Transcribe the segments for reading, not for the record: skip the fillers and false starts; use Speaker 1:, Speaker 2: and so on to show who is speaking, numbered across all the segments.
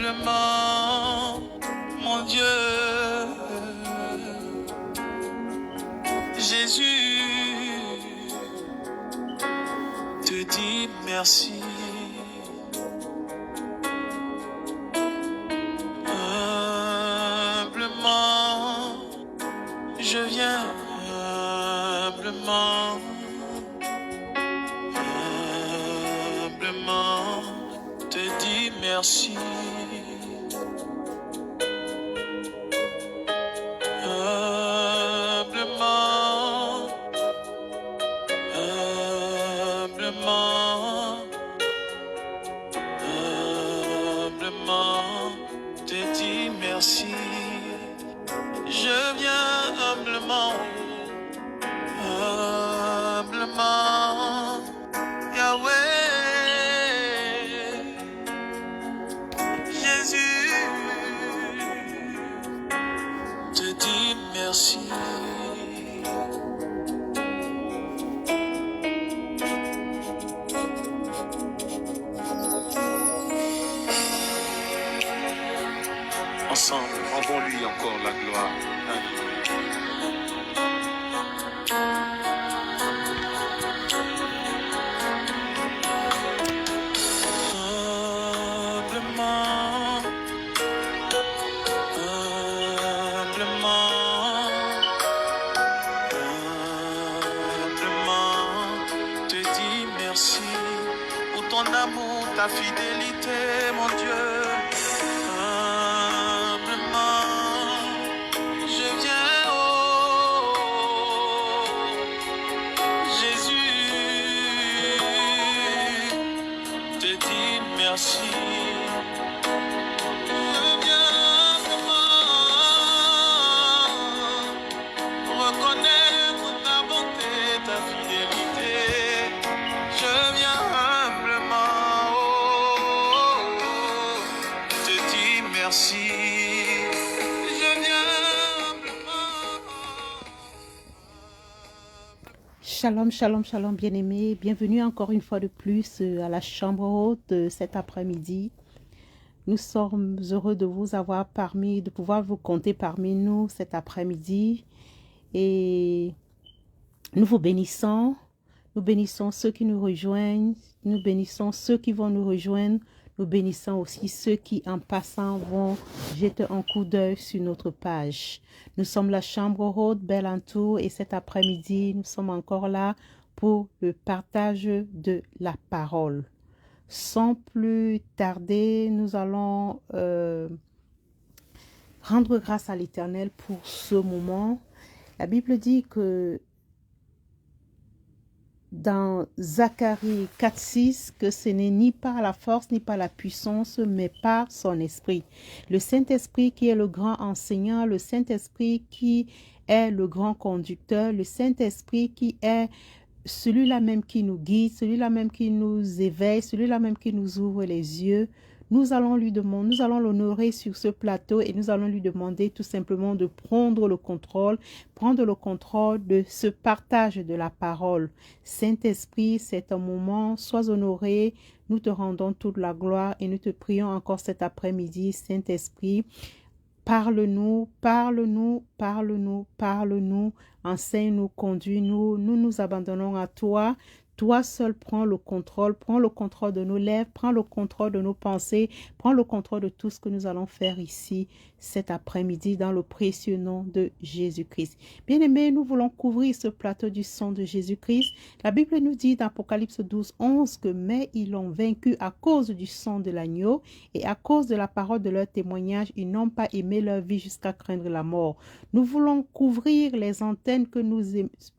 Speaker 1: humblement, mon Dieu. Jésus, te dis merci. Humblement, je viens humblement, humblement, te dis merci. Humblement, humblement, humblement, te dis merci. Je viens humblement, humblement, Yahweh, Jésus, te dis merci.
Speaker 2: Ensemble, rendons-lui encore la gloire.
Speaker 1: Humblement, humblement, humblement, te dis merci pour ton amour, ta fidélité, mon Dieu. Humblement, je viens, oh Jésus, te dis merci. Je viens humblement reconnaître ta bonté, ta fidélité. Je viens humblement, te dis merci. Je viens humblement.
Speaker 3: Shalom, shalom, shalom, bien-aimés. Bienvenue encore une fois de plus à la chambre haute cet après-midi. Nous sommes heureux de vous avoir de pouvoir vous compter parmi nous cet après-midi. Et nous vous bénissons. Nous bénissons ceux qui nous rejoignent. Nous bénissons ceux qui vont nous rejoindre. Nous bénissons aussi ceux qui, en passant, vont jeter un coup d'œil sur notre page. Nous sommes la chambre haute Bellantour et cet après-midi, nous sommes encore là pour le partage de la parole. Sans plus tarder, nous allons rendre grâce à l'Éternel pour ce moment. La Bible dit que dans Zacharie 4,6 que ce n'est ni par la force ni par la puissance, mais par son esprit. Le Saint-Esprit qui est le grand enseignant, le Saint-Esprit qui est le grand conducteur, le Saint-Esprit qui est celui-là même qui nous guide, celui-là même qui nous éveille, celui-là même qui nous ouvre les yeux. Nous allons lui demander, nous allons l'honorer sur ce plateau et nous allons lui demander tout simplement de prendre le contrôle de ce partage de la parole. Saint-Esprit, c'est un moment, sois honoré, nous te rendons toute la gloire et nous te prions encore cet après-midi, Saint-Esprit. Parle-nous, parle-nous, parle-nous, parle-nous, enseigne-nous, conduis-nous, nous nous abandonnons à toi. Toi seul prends le contrôle de nos lèvres, prends le contrôle de nos pensées, prends le contrôle de tout ce que nous allons faire ici cet après-midi dans le précieux nom de Jésus-Christ. Bien-aimés, nous voulons couvrir ce plateau du sang de Jésus-Christ. La Bible nous dit dans Apocalypse 12, 11 que mais ils l'ont vaincu à cause du sang de l'agneau et à cause de la parole de leur témoignage, ils n'ont pas aimé leur vie jusqu'à craindre la mort. Nous voulons couvrir les antennes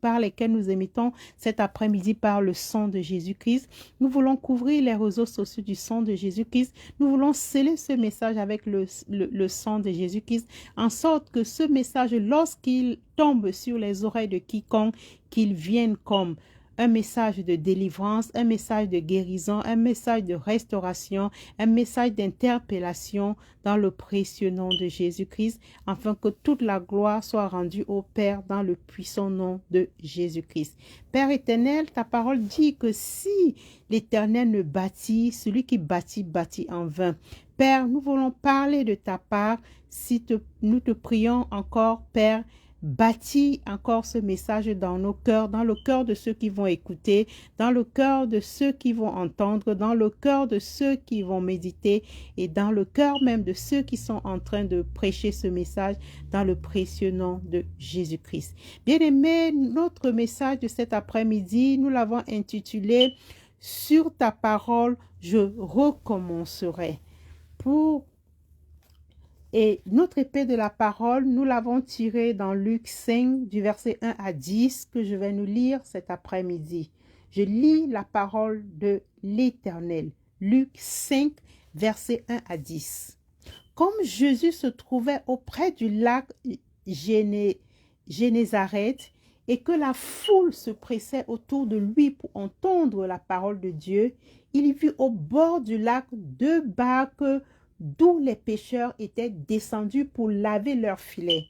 Speaker 3: par lesquelles nous émettons cet après-midi par le sang de Jésus-Christ. Nous voulons couvrir les réseaux sociaux du sang de Jésus-Christ. Nous voulons sceller ce message avec le sang de Jésus-Christ, en sorte que ce message, lorsqu'il tombe sur les oreilles de quiconque, qu'il vienne comme un message de délivrance, un message de guérison, un message de restauration, un message d'interpellation dans le précieux nom de Jésus-Christ, afin que toute la gloire soit rendue au Père dans le puissant nom de Jésus-Christ. Père éternel, ta parole dit que si l'Éternel ne bâtit, celui qui bâtit, bâtit en vain. Père, nous voulons parler de ta part. Nous te prions encore, Père, bâtis encore ce message dans nos cœurs, dans le cœur de ceux qui vont écouter, dans le cœur de ceux qui vont entendre, dans le cœur de ceux qui vont méditer et dans le cœur même de ceux qui sont en train de prêcher ce message dans le précieux nom de Jésus-Christ. Bien-aimés, notre message de cet après-midi, nous l'avons intitulé « Sur ta parole, je recommencerai ». Et notre épée de la parole, nous l'avons tirée dans Luc 5, du verset 1 à 10, que je vais nous lire cet après-midi. Je lis la parole de l'Éternel. Luc 5, verset 1 à 10. Comme Jésus se trouvait auprès du lac Génézareth et que la foule se pressait autour de lui pour entendre la parole de Dieu, il vit au bord du lac 2 barques d'où les pêcheurs étaient descendus pour laver leurs filets.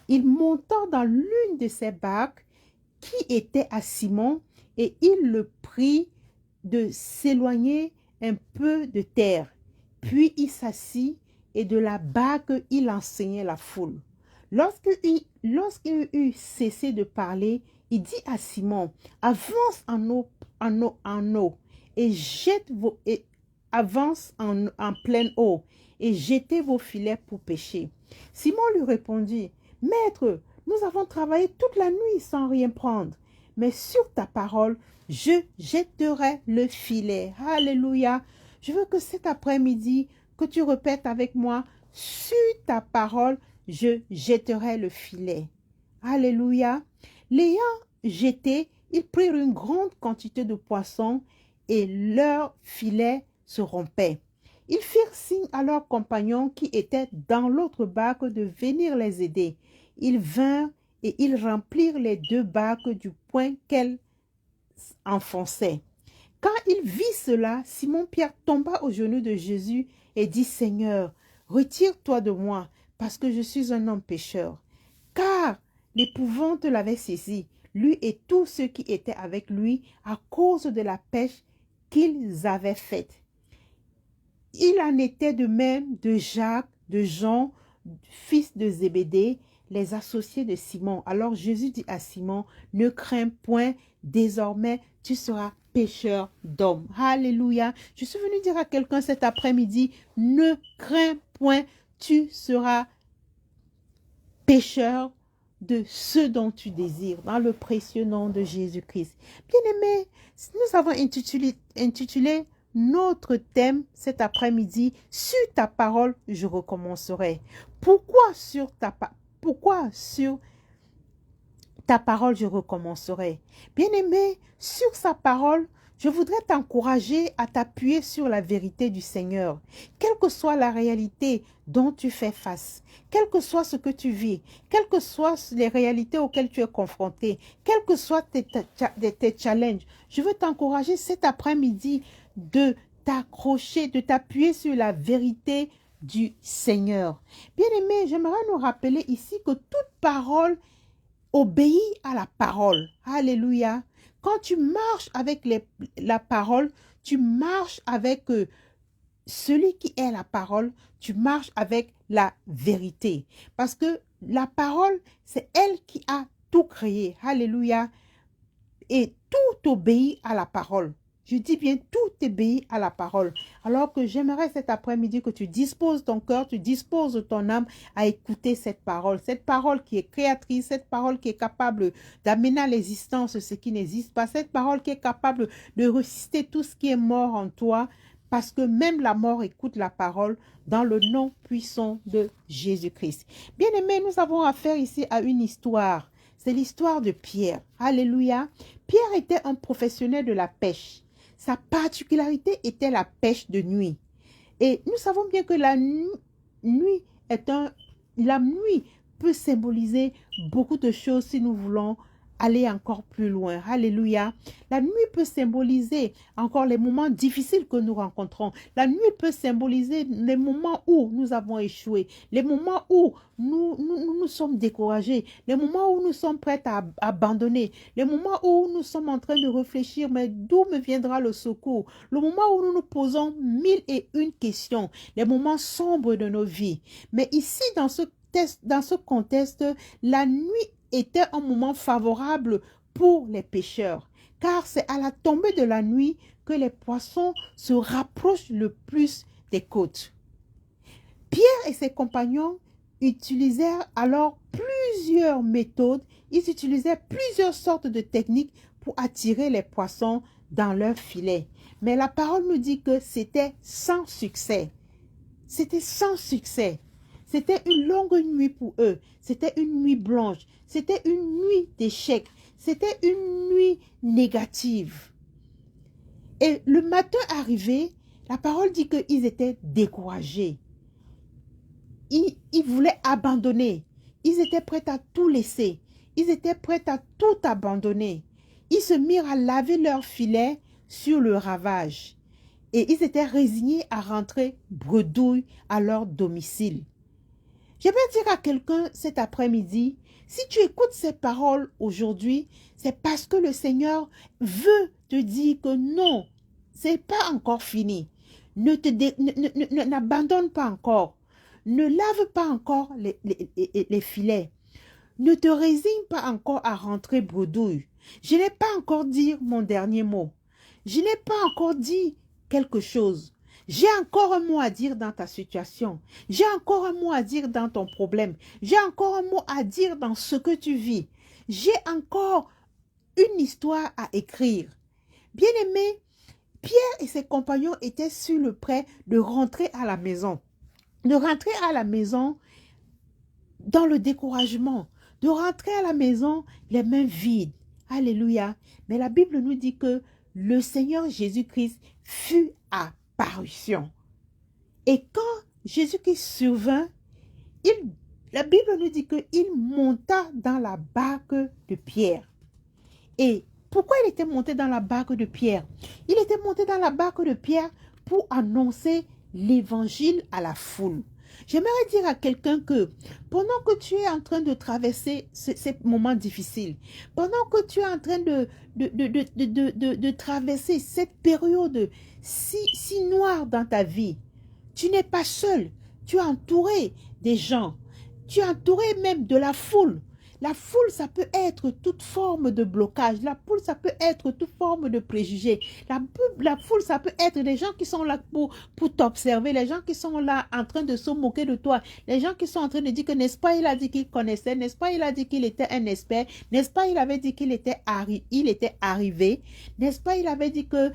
Speaker 3: Il monta dans l'une de ces barques qui était à Simon et il le prie de s'éloigner un peu de terre. Puis il s'assit et de la barque il enseignait la foule. Lorsqu'il eut cessé de parler, il dit à Simon, avance en eau et avance en pleine eau et jetez vos filets pour pêcher. Simon lui répondit, Maître, nous avons travaillé toute la nuit sans rien prendre, mais sur ta parole, je jetterai le filet. Alléluia. Je veux que cet après-midi, que tu répètes avec moi, sur ta parole, je jetterai le filet. Alléluia. L'ayant jeté, ils prirent une grande quantité de poissons et leur filet se rompait. Ils firent signe à leurs compagnons qui étaient dans l'autre barque de venir les aider. Ils vinrent et ils remplirent les 2 barques du point qu'elles enfonçaient. Quand il vit cela, Simon-Pierre tomba aux genoux de Jésus et dit, Seigneur, retire-toi de moi, parce que je suis un homme pécheur. Car l'épouvante l'avait saisi, lui et tous ceux qui étaient avec lui, à cause de la pêche qu'ils avaient faite. Il en était de même de Jacques, de Jean, fils de Zébédée, les associés de Simon. Alors Jésus dit à Simon, ne crains point, désormais tu seras pêcheur d'hommes. Alléluia. Je suis venu dire à quelqu'un cet après-midi, ne crains point, tu seras pêcheur de ce dont tu désires, dans le précieux nom de Jésus-Christ. Bien-aimés, nous avons intitulé notre thème cet après-midi, sur ta parole, je recommencerai. Pourquoi sur ta parole, je recommencerai? Bien-aimé, sur sa parole, je voudrais t'encourager à t'appuyer sur la vérité du Seigneur. Quelle que soit la réalité dont tu fais face, quel que soit ce que tu vis, quelles que soient les réalités auxquelles tu es confronté, quels que soient tes challenges, je veux t'encourager cet après-midi de t'accrocher, de t'appuyer sur la vérité du Seigneur. Bien-aimé, j'aimerais nous rappeler ici que toute parole obéit à la parole. Alléluia. Quand tu marches avec la parole, tu marches avec celui qui est la parole, tu marches avec la vérité. Parce que la parole, c'est elle qui a tout créé. Alléluia. Et tout obéit à la parole. Je dis bien, tout obéit à la parole. Alors que j'aimerais cet après-midi que tu disposes ton cœur, tu disposes ton âme à écouter cette parole qui est créatrice, cette parole qui est capable d'amener à l'existence ce qui n'existe pas, cette parole qui est capable de ressusciter tout ce qui est mort en toi, parce que même la mort écoute la parole dans le nom puissant de Jésus-Christ. Bien-aimés, nous avons affaire ici à une histoire. C'est l'histoire de Pierre. Alléluia. Pierre était un professionnel de la pêche. Sa particularité était la pêche de nuit. Et nous savons bien que la nuit peut symboliser beaucoup de choses si nous voulons aller encore plus loin. Alléluia. La nuit peut symboliser encore les moments difficiles que nous rencontrons. La nuit peut symboliser les moments où nous avons échoué, les moments où nous sommes découragés, les moments où nous sommes prêts à abandonner, les moments où nous sommes en train de réfléchir, mais d'où me viendra le secours? Le moment où nous nous posons 1001 questions, les moments sombres de nos vies. Mais ici, dans ce contexte, la nuit était un moment favorable pour les pêcheurs, car c'est à la tombée de la nuit que les poissons se rapprochent le plus des côtes. Pierre et ses compagnons utilisèrent alors plusieurs méthodes, ils utilisaient plusieurs sortes de techniques pour attirer les poissons dans leur filet. Mais la parole nous dit que c'était sans succès. C'était sans succès. C'était une longue nuit pour eux. C'était une nuit blanche. C'était une nuit d'échec. C'était une nuit négative. Et le matin arrivé, la parole dit qu'ils étaient découragés. Ils voulaient abandonner. Ils étaient prêts à tout laisser. Ils étaient prêts à tout abandonner. Ils se mirent à laver leurs filets sur le ravage. Et ils étaient résignés à rentrer bredouille à leur domicile. Je vais dire à quelqu'un cet après-midi, si tu écoutes ces paroles aujourd'hui, c'est parce que le Seigneur veut te dire que non, c'est pas encore fini. N'abandonne pas encore. Ne lave pas encore les filets. Ne te résigne pas encore à rentrer bredouille. Je n'ai pas encore dit mon dernier mot. Je n'ai pas encore dit quelque chose. J'ai encore un mot à dire dans ta situation. J'ai encore un mot à dire dans ton problème. J'ai encore un mot à dire dans ce que tu vis. J'ai encore une histoire à écrire. Bien-aimé, Pierre et ses compagnons étaient sur le prêt de rentrer à la maison. De rentrer à la maison dans le découragement. De rentrer à la maison les mains vides. Alléluia. Mais la Bible nous dit que le Seigneur Jésus-Christ fut apparition. Et quand Jésus-Christ survint, la Bible nous dit qu'il monta dans la barque de Pierre. Et pourquoi il était monté dans la barque de Pierre? Il était monté dans la barque de Pierre pour annoncer l'évangile à la foule. J'aimerais dire à quelqu'un que pendant que tu es en train de traverser ces moments difficiles, pendant que tu es en train de traverser cette période si noire dans ta vie, tu n'es pas seul, tu es entouré des gens, tu es entouré même de la foule. La foule, ça peut être toute forme de blocage. La foule, ça peut être toute forme de préjugés. La foule, ça peut être des gens qui sont là pour t'observer, les gens qui sont là en train de se moquer de toi, les gens qui sont en train de dire que, n'est-ce pas, il a dit qu'il connaissait, n'est-ce pas, il a dit qu'il était un expert, n'est-ce pas, il avait dit qu'il était, arrivé, n'est-ce pas, il avait dit que,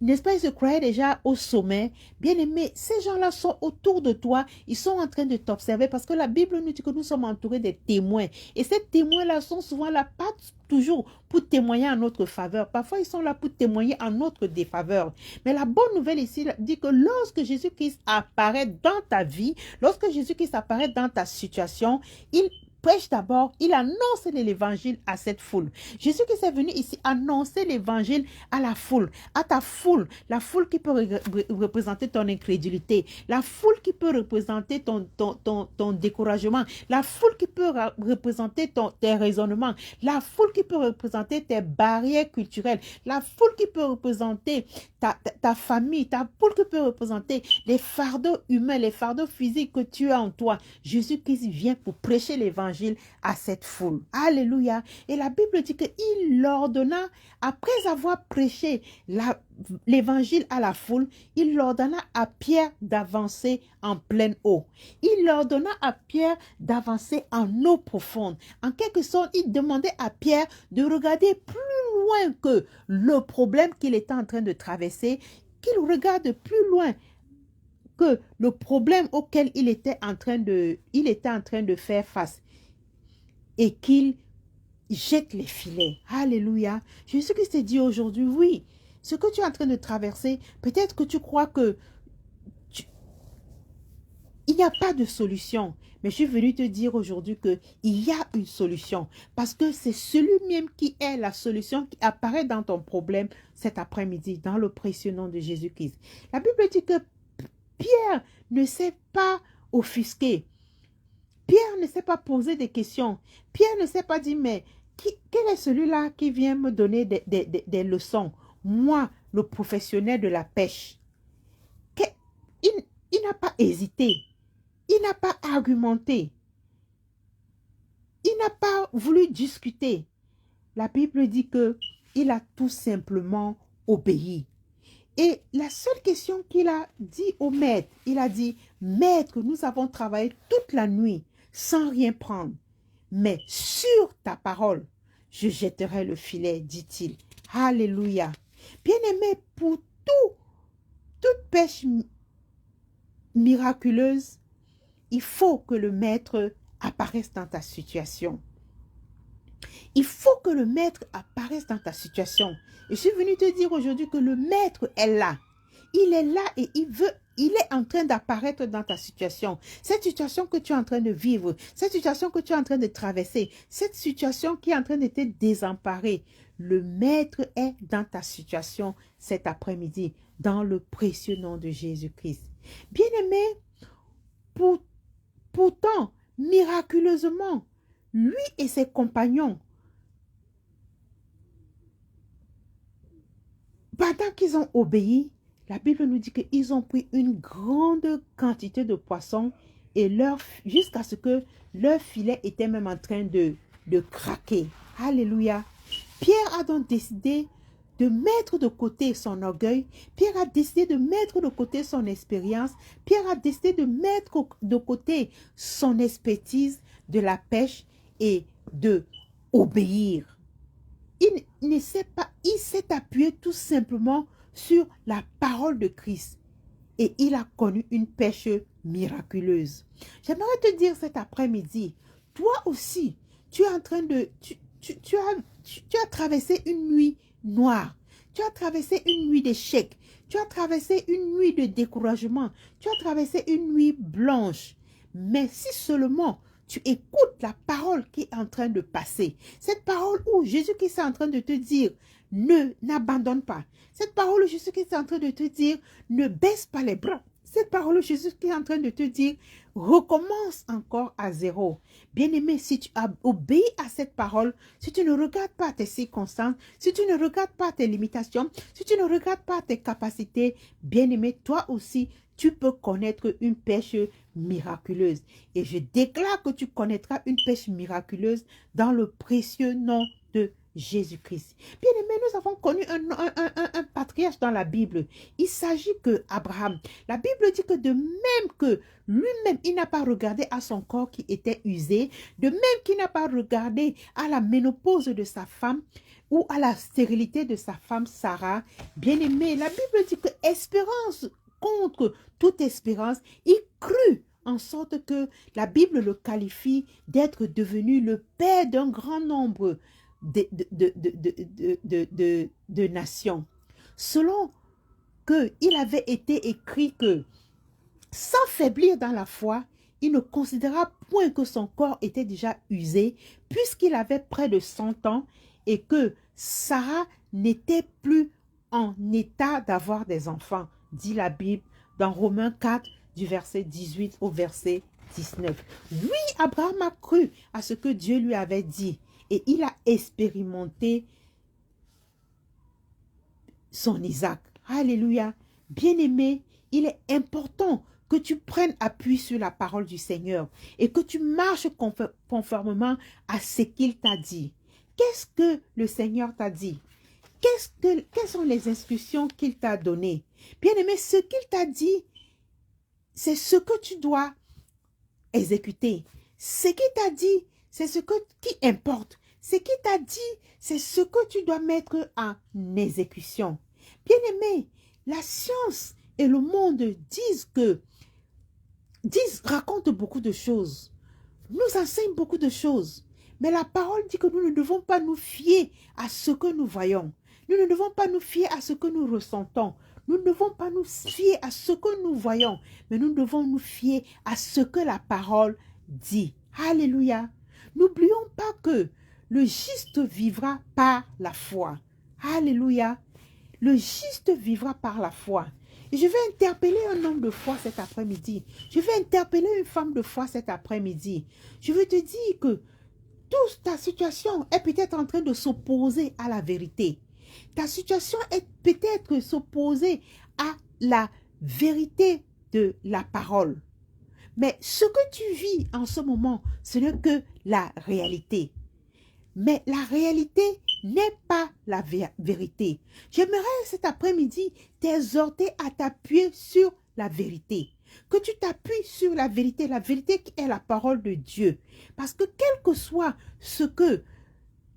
Speaker 3: n'est-ce pas, il se croyait déjà au sommet. Bien aimé, ces gens-là sont autour de toi, ils sont en train de t'observer parce que la Bible nous dit que nous sommes entourés des témoins. Et ces témoins-là sont souvent là, pas toujours pour témoigner en notre faveur. Parfois, ils sont là pour témoigner en notre défaveur. Mais la bonne nouvelle ici dit que lorsque Jésus-Christ apparaît dans ta vie, lorsque Jésus-Christ apparaît dans ta situation, il prêche d'abord, il annonce l'évangile à cette foule. Jésus-Christ est venu ici annoncer l'évangile à la foule, à ta foule, la foule qui peut représenter ton incrédulité, la foule qui peut représenter ton découragement, la foule qui peut représenter tes raisonnements, la foule qui peut représenter tes barrières culturelles, la foule qui peut représenter ta famille, ta foule qui peut représenter les fardeaux humains, les fardeaux physiques que tu as en toi. Jésus-Christ vient pour prêcher l'évangile à cette foule. Alléluia. Et la Bible dit qu'il l'ordonna, après avoir prêché l'évangile à la foule, il ordonna à Pierre d'avancer en pleine eau. Il ordonna à Pierre d'avancer en eau profonde. En quelque sorte, il demandait à Pierre de regarder plus loin que le problème qu'il était en train de traverser, qu'il regarde plus loin que le problème auquel il était en train de faire face. Et qu'il jette les filets. Alléluia. Jésus-Christ te dit aujourd'hui, oui, ce que tu es en train de traverser, peut-être que tu crois que il n'y a pas de solution. Mais je suis venue te dire aujourd'hui qu'il y a une solution. Parce que c'est celui-même qui est la solution qui apparaît dans ton problème cet après-midi, dans le précieux nom de Jésus-Christ. La Bible dit que Pierre ne s'est pas offusqué. Pierre ne s'est pas posé des questions. Pierre ne s'est pas dit, mais quel est celui-là qui vient me donner des leçons? Moi, le professionnel de la pêche. Il n'a pas hésité. Il n'a pas argumenté. Il n'a pas voulu discuter. La Bible dit qu'il a tout simplement obéi. Et la seule question qu'il a dit au maître, il a dit, maître, nous avons travaillé toute la nuit sans rien prendre. Mais sur ta parole, je jetterai le filet, dit-il. Alléluia. Bien-aimé, pour toute pêche miraculeuse, il faut que le maître apparaisse dans ta situation. Il faut que le maître apparaisse dans ta situation. Et je suis venue te dire aujourd'hui que le maître est là. Il est là et il est en train d'apparaître dans ta situation. Cette situation que tu es en train de vivre, cette situation que tu es en train de traverser, cette situation qui est en train de te désemparer. Le maître est dans ta situation cet après-midi, dans le précieux nom de Jésus-Christ. Bien-aimé, pourtant, miraculeusement, lui et ses compagnons, pendant qu'ils ont obéi, la Bible nous dit qu'ils ont pris une grande quantité de poissons et jusqu'à ce que leur filet était même en train de craquer. Alléluia. Pierre a donc décidé de mettre de côté son orgueil. Pierre a décidé de mettre de côté son expérience. Pierre a décidé de mettre de côté son expertise de la pêche et de obéir. Il s'est appuyé tout simplement sur la parole de Christ et il a connu une pêche miraculeuse. J'aimerais te dire cet après-midi, toi aussi, tu es en train de, tu as traversé une nuit noire, tu as traversé une nuit d'échec, tu as traversé une nuit de découragement, tu as traversé une nuit blanche. Mais si seulement tu écoutes la parole qui est en train de passer, cette parole où Jésus-Christ est en train de te dire, n'abandonne pas. Cette parole où Jésus-Christ est en train de te dire, ne baisse pas les bras. Cette parole où Jésus-Christ est en train de te dire, recommence encore à zéro. Bien-aimé, si tu obéis à cette parole, si tu ne regardes pas tes circonstances, si tu ne regardes pas tes limitations, si tu ne regardes pas tes capacités, bien-aimé, toi aussi, tu peux connaître une pêche miraculeuse. Et je déclare que tu connaîtras une pêche miraculeuse dans le précieux nom de Jésus-Christ. Bien-aimé, nous avons connu un patriarche dans la Bible. Il s'agit que Abraham. La Bible dit que de même que lui-même, il n'a pas regardé à son corps qui était usé, de même qu'il n'a pas regardé à la ménopause de sa femme ou à la stérilité de sa femme Sarah. Bien-aimé, la Bible dit que espérance contre toute espérance, il crut en sorte que la Bible le qualifie d'être devenu le père d'un grand nombre de nations. Selon qu'il avait été écrit que sans faiblir dans la foi, il ne considéra point que son corps était déjà usé puisqu'il avait près de 100 ans et que Sarah n'était plus en état d'avoir des enfants, dit la Bible dans Romains 4 du verset 18 au verset 19. Oui, Abraham a cru à ce que Dieu lui avait dit et il a expérimenté son Isaac. Alléluia. Bien-aimé, il est important que tu prennes appui sur la parole du Seigneur et que tu marches conformément à ce qu'il t'a dit. Qu'est-ce que le Seigneur t'a dit? Quelles sont les instructions qu'il t'a données? Bien-aimé, ce qu'il t'a dit, c'est ce que tu dois exécuter. Ce qu'il t'a dit, c'est ce qui importe. Ce qu'il t'a dit, c'est ce que tu dois mettre en exécution. Bien-aimé, la science et le monde racontent beaucoup de choses, nous enseignent beaucoup de choses. Mais la parole dit que nous ne devons pas nous fier à ce que nous voyons. Nous ne devons pas nous fier à ce que nous ressentons. Nous ne devons pas nous fier à ce que nous voyons, mais nous devons nous fier à ce que la parole dit. Alléluia. N'oublions pas que le juste vivra par la foi. Alléluia. Le juste vivra par la foi. Et je vais interpeller un homme de foi cet après-midi. Je vais interpeller une femme de foi cet après-midi. Je veux te dire que toute ta situation est peut-être en train de s'opposer à la vérité. Ta situation est peut-être s'opposer à la vérité de la parole. Mais ce que tu vis en ce moment, ce n'est que la réalité. Mais la réalité n'est pas la vérité. J'aimerais cet après-midi t'exhorter à t'appuyer sur la vérité. Que tu t'appuies sur la vérité qui est la parole de Dieu. Parce que quel que soit ce que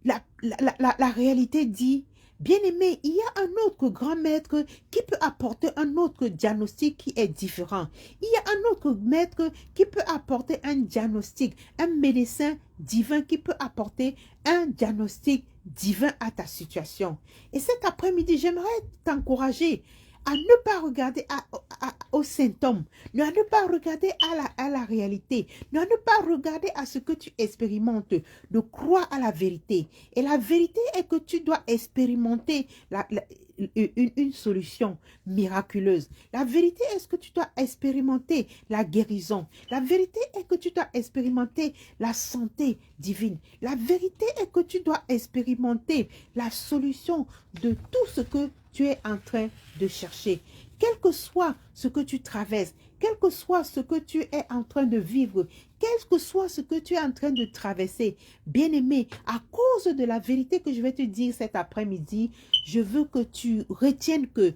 Speaker 3: la réalité dit, bien-aimé, il y a un autre grand maître qui peut apporter un autre diagnostic qui est différent. Il y a un autre maître qui peut apporter un diagnostic, un médecin divin qui peut apporter un diagnostic divin à ta situation. Et cet après-midi, j'aimerais t'encourager à ne pas regarder aux symptômes, à ne pas regarder à la réalité, à ne pas regarder à ce que tu expérimentes, de croire à la vérité. Et la vérité est que tu dois expérimenter une solution miraculeuse. La vérité est que tu dois expérimenter la guérison. La vérité est que tu dois expérimenter la santé divine. La vérité est que tu dois expérimenter la solution de tout ce que tu es en train de chercher. Quel que soit ce que tu traverses, quel que soit ce que tu es en train de vivre, quel que soit ce que tu es en train de traverser, bien-aimé, à cause de la vérité que je vais te dire cet après-midi, je veux que tu retiennes que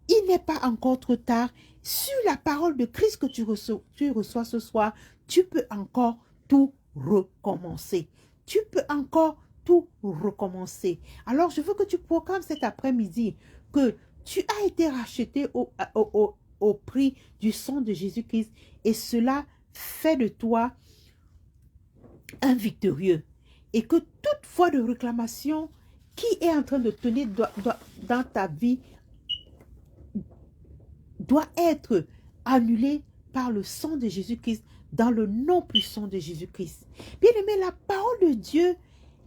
Speaker 3: il n'est pas encore trop tard. Sur la parole de Christ que tu reçois ce soir, tu peux encore tout recommencer. Tu peux encore tout recommencer. Alors, je veux que tu proclames cet après-midi que tu as été racheté au prix du sang de Jésus-Christ et cela fait de toi un victorieux. Et que toute foi de réclamation qui est en train de tenir dans ta vie doit être annulée par le sang de Jésus-Christ dans le nom puissant de Jésus-Christ. Bien-aimé, la parole de Dieu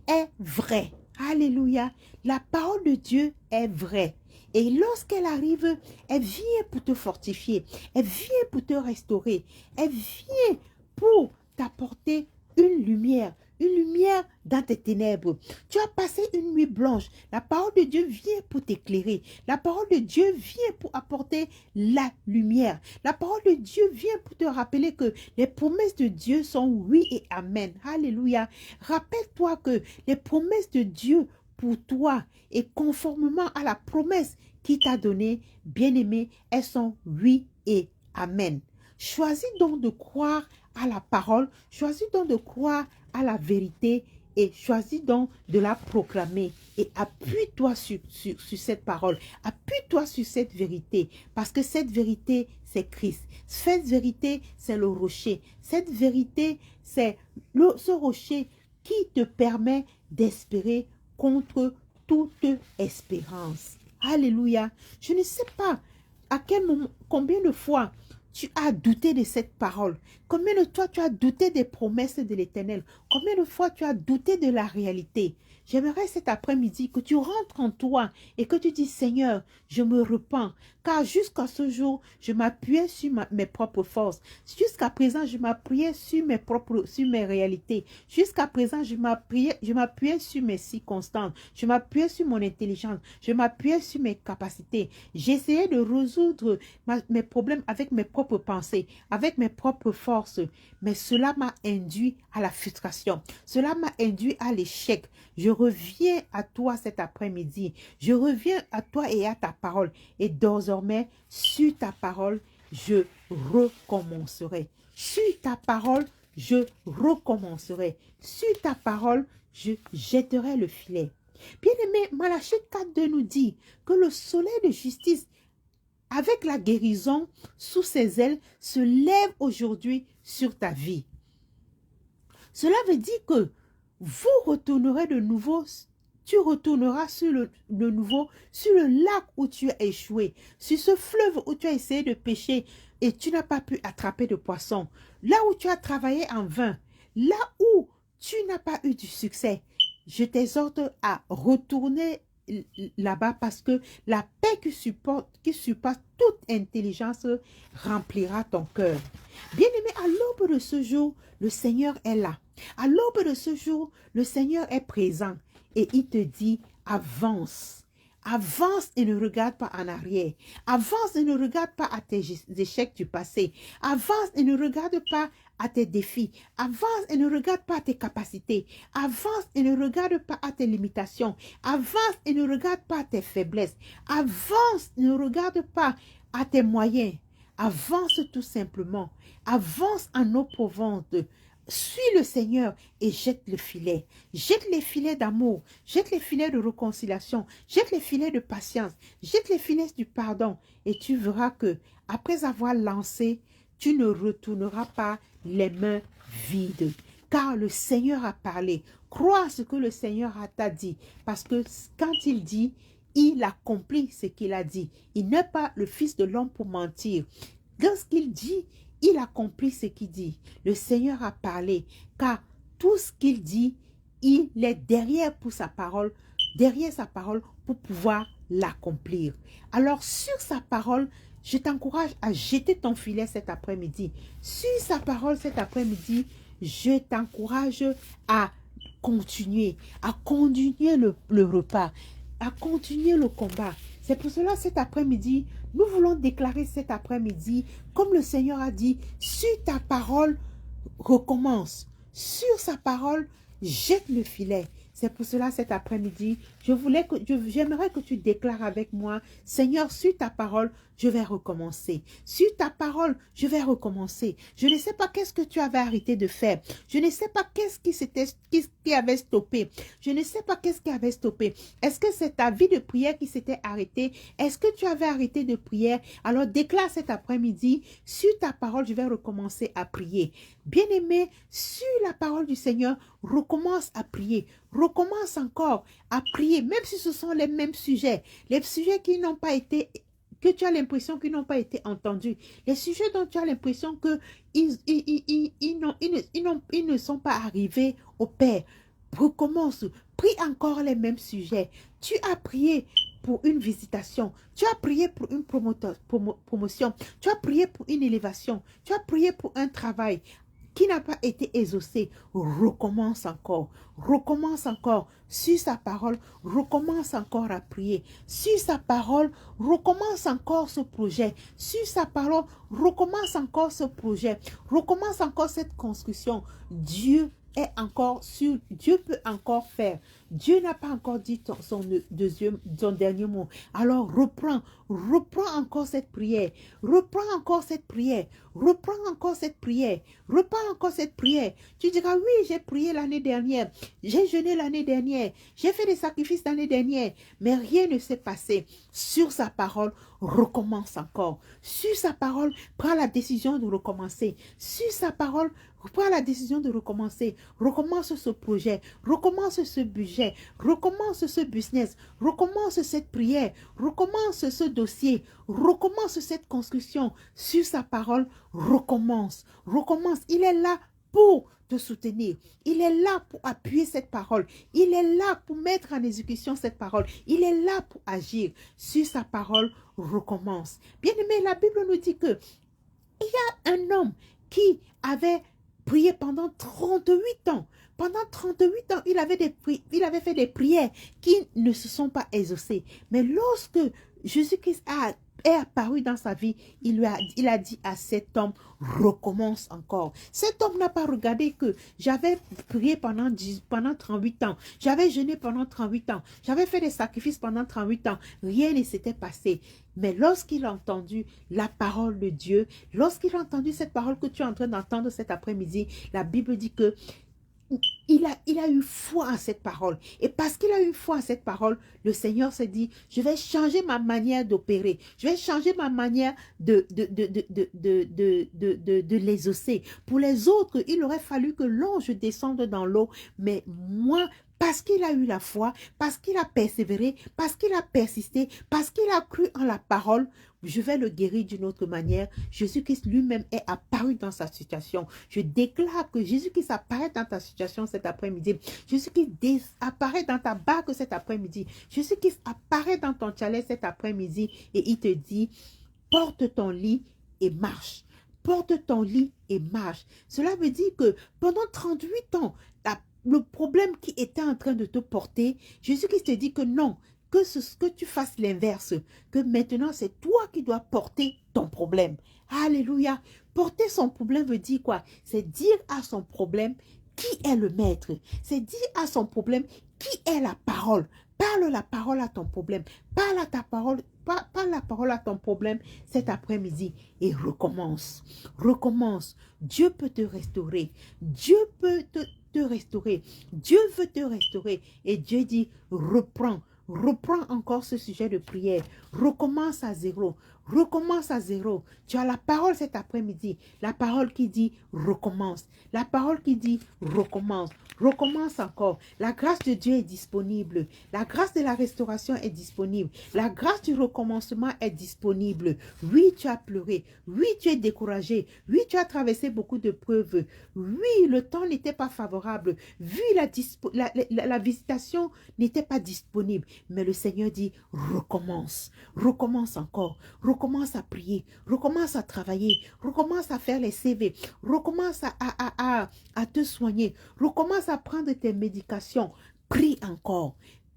Speaker 3: est vraie. Alléluia. La parole de Dieu est vraie. Et lorsqu'elle arrive, elle vient pour te fortifier. Elle vient pour te restaurer. Elle vient pour t'apporter une lumière dans tes ténèbres. Tu as passé une nuit blanche. La parole de Dieu vient pour t'éclairer. La parole de Dieu vient pour apporter la lumière. La parole de Dieu vient pour te rappeler que les promesses de Dieu sont oui et amen. Alléluia. Rappelle-toi que les promesses de Dieu pour toi et conformément à la promesse qu'il t'a donnée, bien-aimé, elles sont oui et amen. Choisis donc de croire à la parole, choisis donc de croire à la vérité et choisis donc de la proclamer et appuie-toi sur cette parole, appuie-toi sur cette vérité parce que cette vérité c'est Christ, cette vérité c'est le rocher, cette vérité c'est ce rocher qui te permet d'espérer contre toute espérance. Alléluia. Je ne sais pas à quel moment, combien de fois tu as douté de cette parole. Combien de fois tu as douté des promesses de l'Éternel. Combien de fois tu as douté de la réalité. J'aimerais cet après-midi que tu rentres en toi et que tu dis, Seigneur, je me repens. Car jusqu'à ce jour, je m'appuyais sur mes propres forces. Jusqu'à présent, je m'appuyais sur mes réalités. Jusqu'à présent, je m'appuyais sur mes circonstances. Je m'appuyais sur mon intelligence. Je m'appuyais sur mes capacités. J'essayais de résoudre mes problèmes avec mes propres pensées, avec mes propres forces. Mais cela m'a induit à la frustration. Cela m'a induit à l'échec. Je reviens à toi cet après-midi. Je reviens à toi et à ta parole. Et désormais, sur ta parole, je recommencerai. Sur ta parole, je recommencerai. Sur ta parole, je jetterai le filet. Bien-aimé, Malachie 4:2 nous dit que le soleil de justice, avec la guérison sous ses ailes, se lève aujourd'hui sur ta vie. Cela veut dire que vous retournerez de nouveau tu retourneras sur le nouveau, sur le lac où tu as échoué, sur ce fleuve où tu as essayé de pêcher et tu n'as pas pu attraper de poisson, là où tu as travaillé en vain, là où tu n'as pas eu du succès. Je t'exhorte à retourner là-bas parce que la paix qui surpasse toute intelligence remplira ton cœur. Bien-aimé, à l'aube de ce jour, le Seigneur est là. À l'aube de ce jour, le Seigneur est présent et il te dit avance. Avance et ne regarde pas en arrière. Avance et ne regarde pas à tes échecs du passé. Avance et ne regarde pas à tes défis. Avance et ne regarde pas à tes capacités. Avance et ne regarde pas à tes limitations. Avance et ne regarde pas à tes faiblesses. Avance et ne regarde pas à tes moyens. Avance tout simplement. Avance en eau profonde. Suis le Seigneur et jette le filet. Jette les filets d'amour. Jette les filets de réconciliation. Jette les filets de patience. Jette les filets du pardon. Et tu verras que après avoir lancé, tu ne retourneras pas les mains vides. Car le Seigneur a parlé. Crois ce que le Seigneur t'a dit. Parce que quand il dit, il accomplit ce qu'il a dit. Il n'est pas le Fils de l'homme pour mentir. Lorsqu'il dit, il accomplit ce qu'il dit. Le Seigneur a parlé, car tout ce qu'il dit, il est derrière sa parole pour pouvoir l'accomplir. Alors, sur sa parole, je t'encourage à jeter ton filet cet après-midi. Sur sa parole cet après-midi, je t'encourage à continuer le repas, à continuer le combat. C'est pour cela, cet après-midi, nous voulons déclarer cet après-midi, comme le Seigneur a dit, sur ta parole, recommence. Sur sa parole, jette le filet. C'est pour cela, cet après-midi, j'aimerais que tu déclares avec moi, Seigneur, sur ta parole, je vais recommencer. Sur ta parole, je vais recommencer. Je ne sais pas qu'est-ce que tu avais arrêté de faire. Je ne sais pas qu'est-ce qui avait stoppé. Je ne sais pas qu'est-ce qui avait stoppé. Est-ce que c'est ta vie de prière qui s'était arrêtée? Est-ce que tu avais arrêté de prière? Alors déclare cet après-midi, sur ta parole, je vais recommencer à prier. Bien-aimé, sur la parole du Seigneur, recommence à prier. Recommence encore à prier, même si ce sont les mêmes sujets. Les sujets qui n'ont pas été, que tu as l'impression qu'ils n'ont pas été entendus. Les sujets dont tu as l'impression qu'ils ne sont pas arrivés au Père. Recommence. Prie encore les mêmes sujets. Tu as prié pour une visitation. Tu as prié pour une promotion. Tu as prié pour une élévation. Tu as prié pour un travail qui n'a pas été exaucé. Recommence encore. Recommence encore. Sur sa parole, recommence encore à prier. Sur sa parole, recommence encore ce projet. Sur sa parole, recommence encore ce projet. Recommence encore cette construction. Dieu est encore sûr. Dieu peut encore faire. Dieu n'a pas encore dit son dernier mot. Alors reprends encore cette prière. Reprends encore cette prière. Reprends encore cette prière. Reprends encore cette prière. Tu diras, oui, j'ai prié l'année dernière. J'ai jeûné l'année dernière. J'ai fait des sacrifices l'année dernière. Mais rien ne s'est passé. Sur sa parole, recommence encore. Sur sa parole, prends la décision de recommencer. Sur sa parole, prends la décision de recommencer. Recommence ce projet. Recommence ce budget. Recommence ce business. Recommence cette prière. Recommence ce dossier. Recommence cette construction. Sur sa parole, recommence. Recommence. Il est là pour te soutenir. Il est là pour appuyer cette parole. Il est là pour mettre en exécution cette parole. Il est là pour agir. Sur sa parole, recommence. Bien aimé, la Bible nous dit que il y a un homme qui avait prié pendant 38 ans. Pendant 38 ans, il avait fait des prières qui ne se sont pas exaucées. Mais lorsque Jésus-Christ est apparu dans sa vie, il a dit à cet homme, recommence encore. Cet homme n'a pas regardé que j'avais prié pendant 38 ans. J'avais jeûné pendant 38 ans. J'avais fait des sacrifices pendant 38 ans. Rien ne s'était passé. Mais lorsqu'il a entendu la parole de Dieu, lorsqu'il a entendu cette parole que tu es en train d'entendre cet après-midi, la Bible dit que il a eu foi en cette parole. Et parce qu'il a eu foi en cette parole, le Seigneur s'est dit, je vais changer ma manière d'opérer. Je vais changer ma manière de l'exaucer. Pour les autres, il aurait fallu que l'ange descende dans l'eau. Mais moi, parce qu'il a eu la foi, parce qu'il a persévéré, parce qu'il a persisté, parce qu'il a cru en la parole, je vais le guérir d'une autre manière. Jésus-Christ lui-même est apparu dans sa situation. Je déclare que Jésus-Christ apparaît dans ta situation cet après-midi. Jésus-Christ apparaît dans ta barque cet après-midi. Jésus-Christ apparaît dans ton chalet cet après-midi et il te dit, porte ton lit et marche. Porte ton lit et marche. Cela veut dire que pendant 38 ans, le problème qui était en train de te porter, Jésus-Christ te dit que non, que tu fasses l'inverse, que maintenant c'est toi qui dois porter ton problème. Alléluia. Porter son problème veut dire quoi? C'est dire à son problème qui est le maître. C'est dire à son problème qui est la parole. Parle la parole à ton problème. Parle la parole à ton problème cet après-midi et recommence. Recommence. Dieu peut te restaurer. Dieu peut te restaurer. Dieu veut te restaurer. Et Dieu dit, reprends. Reprends encore ce sujet de prière. Recommence à zéro. Recommence à zéro. Tu as la parole cet après-midi. La parole qui dit recommence. La parole qui dit recommence. Recommence encore. La grâce de Dieu est disponible. La grâce de la restauration est disponible. La grâce du recommencement est disponible. Oui, tu as pleuré. Oui, tu es découragé. Oui, tu as traversé beaucoup de preuves. Oui, le temps n'était pas favorable. Oui, la visitation n'était pas disponible. Mais le Seigneur dit, recommence. Recommence encore. Recommence à prier. Recommence à travailler. Recommence à faire les CV. Recommence à te soigner. Recommence à prendre tes médications. Prie encore.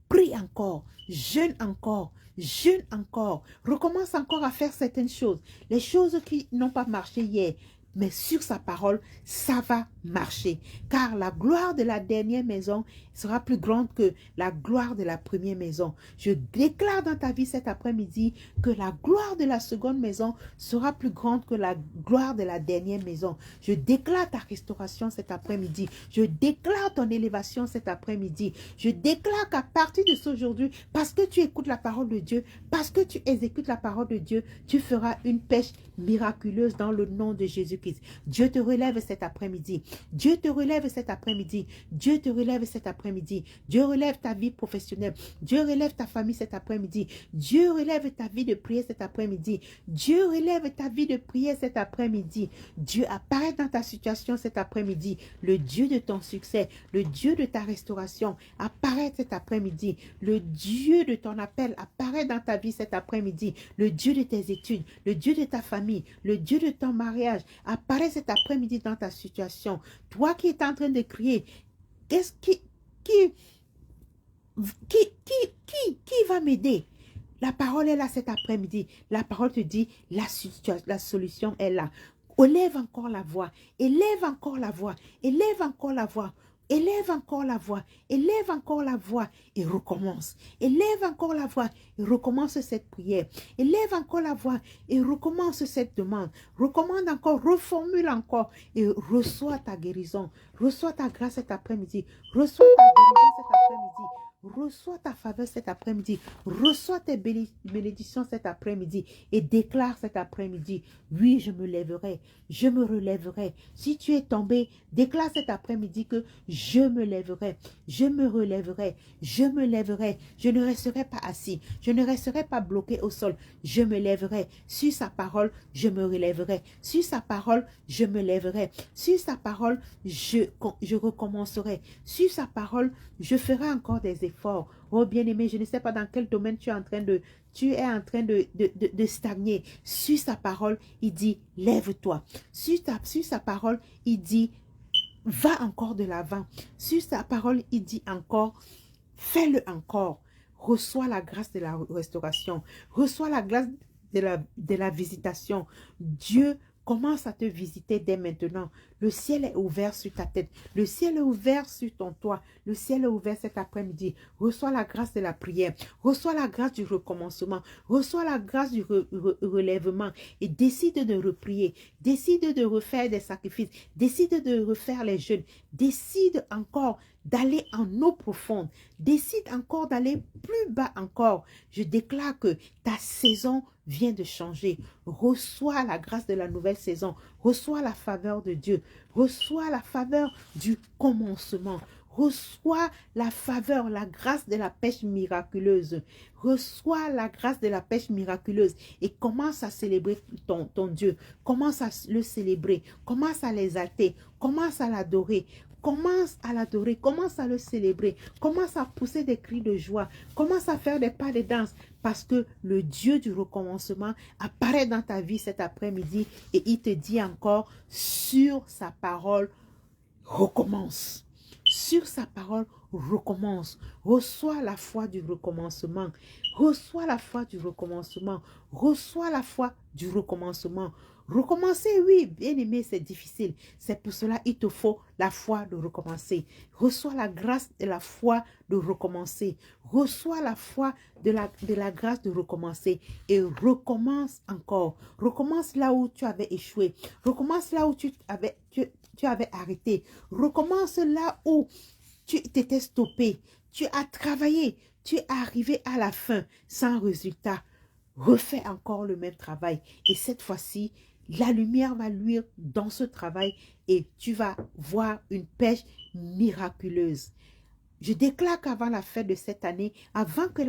Speaker 3: Prie encore. Jeûne encore. Jeûne encore. Recommence encore à faire certaines choses. Les choses qui n'ont pas marché hier. Mais sur sa parole, ça va marcher. Car la gloire de la dernière maison sera plus grande que la gloire de la première maison. Je déclare dans ta vie cet après-midi que la gloire de la seconde maison sera plus grande que la gloire de la dernière maison. Je déclare ta restauration cet après-midi. Je déclare ton élévation cet après-midi. Je déclare qu'à partir de ce aujourd'hui, parce que tu écoutes la parole de Dieu, parce que tu exécutes la parole de Dieu, tu feras une pêche miraculeuse dans le nom de Jésus-Christ. Dieu te relève cet après-midi. Dieu te relève cet après-midi. Dieu te relève cet après-midi. Dieu relève ta vie professionnelle. Dieu relève ta famille cet après-midi. Dieu relève ta vie de prière cet après-midi. Dieu relève ta vie de prière cet après-midi. Dieu apparaît dans ta situation cet après-midi. Le Dieu de ton succès, le Dieu de ta restauration apparaît cet après-midi. Le Dieu de ton appel apparaît dans ta vie cet après-midi. Le Dieu de tes études, le Dieu de ta famille, le Dieu de ton mariage apparaît cet après-midi dans ta situation. Toi qui es en train de crier, qui va m'aider? La parole est là cet après-midi. La parole te dit, la solution est là. Élève encore la voix. Élève encore la voix. Élève encore la voix. Élève encore la voix, élève encore la voix et recommence. Élève encore la voix et recommence cette prière. Élève encore la voix et recommence cette demande. Recommande encore, reformule encore et reçois ta guérison. Reçois ta grâce cet après-midi. Reçois ta guérison cet après-midi. Reçois ta faveur cet après-midi. Reçois tes bénédictions cet après-midi et déclare cet après-midi, oui, je me lèverai, je me relèverai. Si tu es tombé, déclare cet après-midi que je me lèverai, je me relèverai, je me lèverai. Je ne resterai pas assis, je ne resterai pas bloqué au sol. Je me lèverai. Sur sa parole, je me relèverai. Sur sa parole, je me lèverai. Sur sa parole, je recommencerai. Sur sa parole, je ferai encore des efforts. Oh bien-aimé, je ne sais pas dans quel domaine tu es en train de stagner. Sur sa parole, il dit, lève-toi. Sur sa parole, il dit, va encore de l'avant. Sur sa parole, il dit encore, fais-le encore. Reçois la grâce de la restauration. Reçois la grâce de la visitation. Dieu commence à te visiter dès maintenant. Le ciel est ouvert sur ta tête. Le ciel est ouvert sur ton toit. Le ciel est ouvert cet après-midi. Reçois la grâce de la prière. Reçois la grâce du recommencement. Reçois la grâce du relèvement. Et décide de reprier. Décide de refaire des sacrifices. Décide de refaire les jeûnes. Décide encore d'aller en eau profonde. Décide encore d'aller plus bas encore. Je déclare que ta saison vient de changer. Reçois la grâce de la nouvelle saison. Reçois la faveur de Dieu. Reçois la faveur du commencement. Reçois la faveur, la grâce de la pêche miraculeuse. Reçois la grâce de la pêche miraculeuse et commence à célébrer ton Dieu. Commence à le célébrer. Commence à l'exalter. Commence à l'adorer. Commence à l'adorer, commence à le célébrer, commence à pousser des cris de joie, commence à faire des pas de danse parce que le Dieu du recommencement apparaît dans ta vie cet après-midi et il te dit encore sur sa parole, recommence. Sur sa parole, recommence. Reçois la foi du recommencement. Reçois la foi du recommencement. Reçois la foi du recommencement. Recommencer, oui, bien aimé, c'est difficile. C'est pour cela qu'il te faut la foi de recommencer. Reçois la grâce de la foi de recommencer. Reçois la foi de la grâce de recommencer. Et recommence encore. Recommence là où tu avais échoué. Recommence là où tu avais arrêté. Recommence là où tu t'étais stoppé. Tu as travaillé. Tu es arrivé à la fin sans résultat. Refais encore le même travail. Et cette fois-ci, la lumière va luire dans ce travail et tu vas voir une pêche miraculeuse. Je déclare qu'avant la fin de cette année, avant que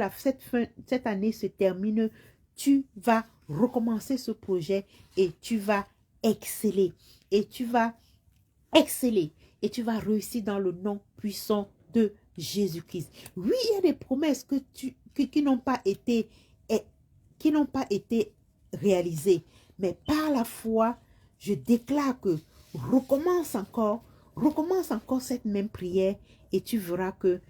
Speaker 3: cette année se termine, tu vas recommencer ce projet et tu vas exceller. Et tu vas exceller. Et tu vas réussir dans le nom puissant de Jésus-Christ. Oui, il y a des promesses qui n'ont pas été réalisées. Mais par la foi, je déclare que recommence encore cette même prière et tu verras que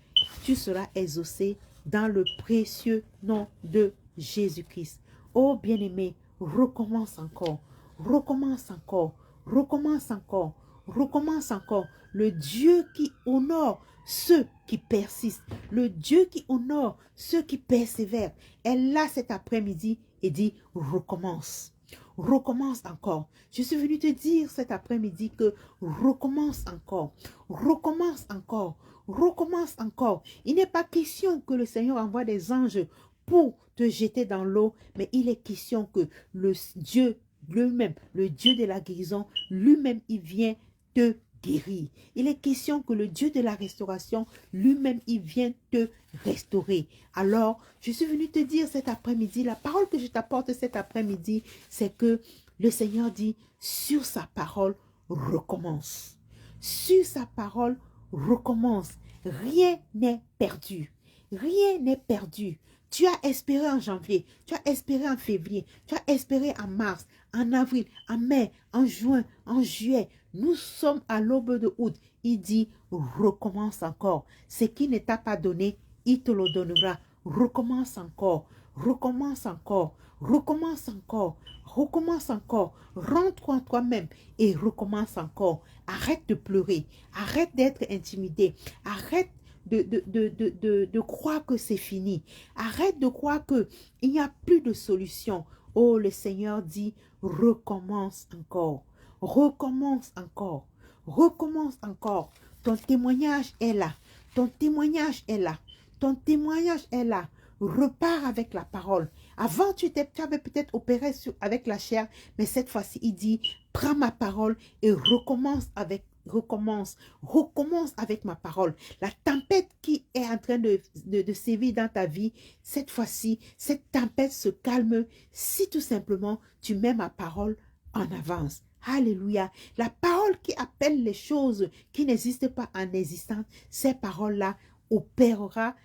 Speaker 3: tu seras exaucé dans le précieux nom de Jésus-Christ. Oh bien-aimé, recommence encore, recommence encore, recommence encore, recommence encore. Le Dieu qui honore ceux qui persistent, le Dieu qui honore ceux qui persévèrent, est là cet après-midi et dit recommence. Recommence encore. Je suis venue te dire cet après-midi que recommence encore. Recommence encore. Recommence encore. Il n'est pas question que le Seigneur envoie des anges pour te jeter dans l'eau, mais il est question que le Dieu lui-même, le Dieu de la guérison, lui-même, il vient te guérir. Il est question que le Dieu de la restauration, lui-même, il vient te restaurer. Alors, je suis venue te dire cet après-midi, la parole que je t'apporte cet après-midi, c'est que le Seigneur dit, sur sa parole, recommence. Sur sa parole, recommence. Rien n'est perdu. Rien n'est perdu. Tu as espéré en janvier, tu as espéré en février, tu as espéré en mars, en avril, en mai, en juin, en juillet. Nous sommes à l'aube de août. Il dit, recommence encore. Ce qui ne t'a pas donné, il te le donnera. Recommence encore, recommence encore, recommence encore, recommence encore. Rentre en toi-même et recommence encore. Arrête de pleurer, arrête d'être intimidé, arrête de croire que c'est fini. Arrête de croire qu'il n'y a plus de solution. Oh, le Seigneur dit, recommence encore. Recommence encore. Recommence encore. Ton témoignage est là. Ton témoignage est là. Ton témoignage est là. Repars avec la parole. Avant, tu avais peut-être opéré avec la chair, mais cette fois-ci, il dit, prends ma parole et recommence avec ma parole. La tempête qui est en train de sévir dans ta vie, cette fois-ci, cette tempête se calme si tout simplement tu mets ma parole en avance. Alléluia. La parole qui appelle les choses qui n'existent pas en existence, ces paroles-là opérera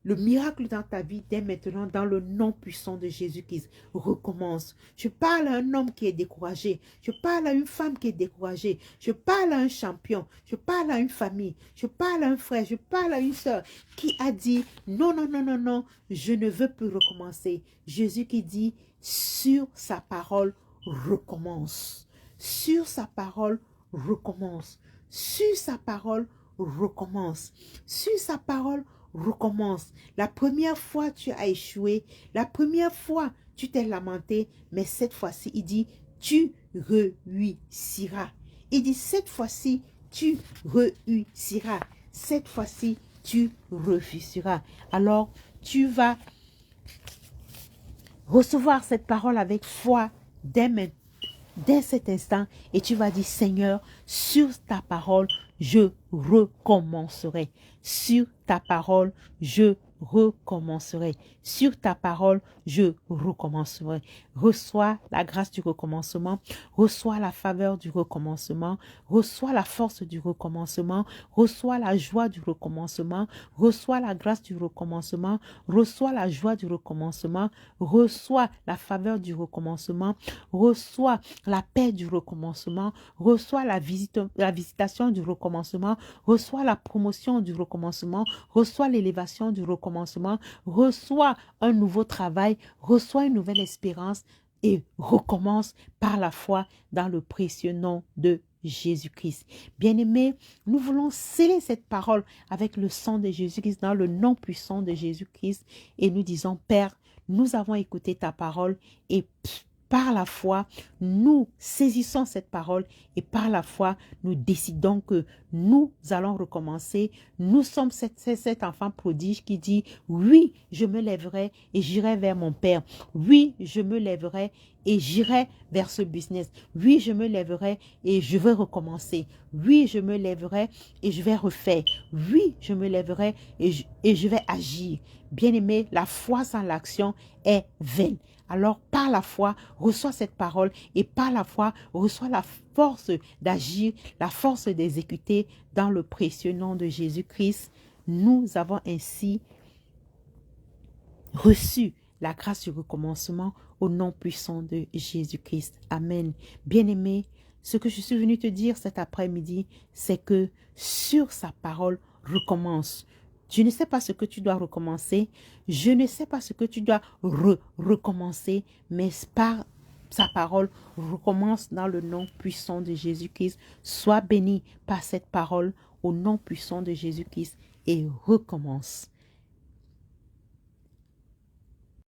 Speaker 3: le miracle dans ta vie dès maintenant dans le nom puissant de Jésus-Christ. Recommence. Je parle à un homme qui est découragé. Je parle à une femme qui est découragée. Je parle à un champion. Je parle à une famille. Je parle à un frère. Je parle à une soeur qui a dit non, non, non, non, non, je ne veux plus recommencer. Jésus qui dit sur sa parole, recommence. Sur sa parole, recommence. Sur sa parole, recommence. Sur sa parole, recommence. La première fois, tu as échoué. La première fois, tu t'es lamenté. Mais cette fois-ci, il dit, tu réussiras. Il dit, cette fois-ci, tu réussiras. Cette fois-ci, tu réussiras. Alors, tu vas recevoir cette parole avec foi dès maintenant. dès cet instant et tu vas dire, Seigneur, sur ta parole, je recommencerai. Sur ta parole, je recommencerai. Sur ta parole, je recommencerai. Reçois la grâce du recommencement. Reçois la faveur du recommencement. Reçois la force du recommencement. Reçois la joie du recommencement. Reçois la grâce du recommencement. Reçois la joie du recommencement. Reçois la faveur du recommencement. Reçois la paix du recommencement. Reçois la visitation du recommencement. Reçois la promotion du recommencement. Reçois l'élévation du recommencement. Reçois un nouveau travail. Reçois une nouvelle espérance et recommence par la foi dans le précieux nom de Jésus-Christ. Bien-aimés, nous voulons sceller cette parole avec le sang de Jésus-Christ, dans le nom puissant de Jésus-Christ, et nous disons, Père, nous avons écouté ta parole et par la foi, nous saisissons cette parole et par la foi, nous décidons que nous allons recommencer. Nous sommes cet enfant prodige qui dit, oui, je me lèverai et j'irai vers mon Père. Oui, je me lèverai et j'irai vers ce business. Oui, je me lèverai et je vais recommencer. Oui, je me lèverai et je vais refaire. Oui, je me lèverai et je vais agir. Bien-aimé, la foi sans l'action est vaine. Alors, par la foi, reçois cette parole et par la foi, reçois la force d'agir, la force d'exécuter dans le précieux nom de Jésus-Christ. Nous avons ainsi reçu la grâce du recommencement au nom puissant de Jésus-Christ. Amen. Bien-aimé, ce que je suis venu te dire cet après-midi, c'est que sur sa parole, recommence. Je ne sais pas ce que tu dois recommencer. Je ne sais pas ce que tu dois recommencer. Mais par sa parole, recommence dans le nom puissant de Jésus-Christ. Sois béni par cette parole au nom puissant de Jésus-Christ et recommence.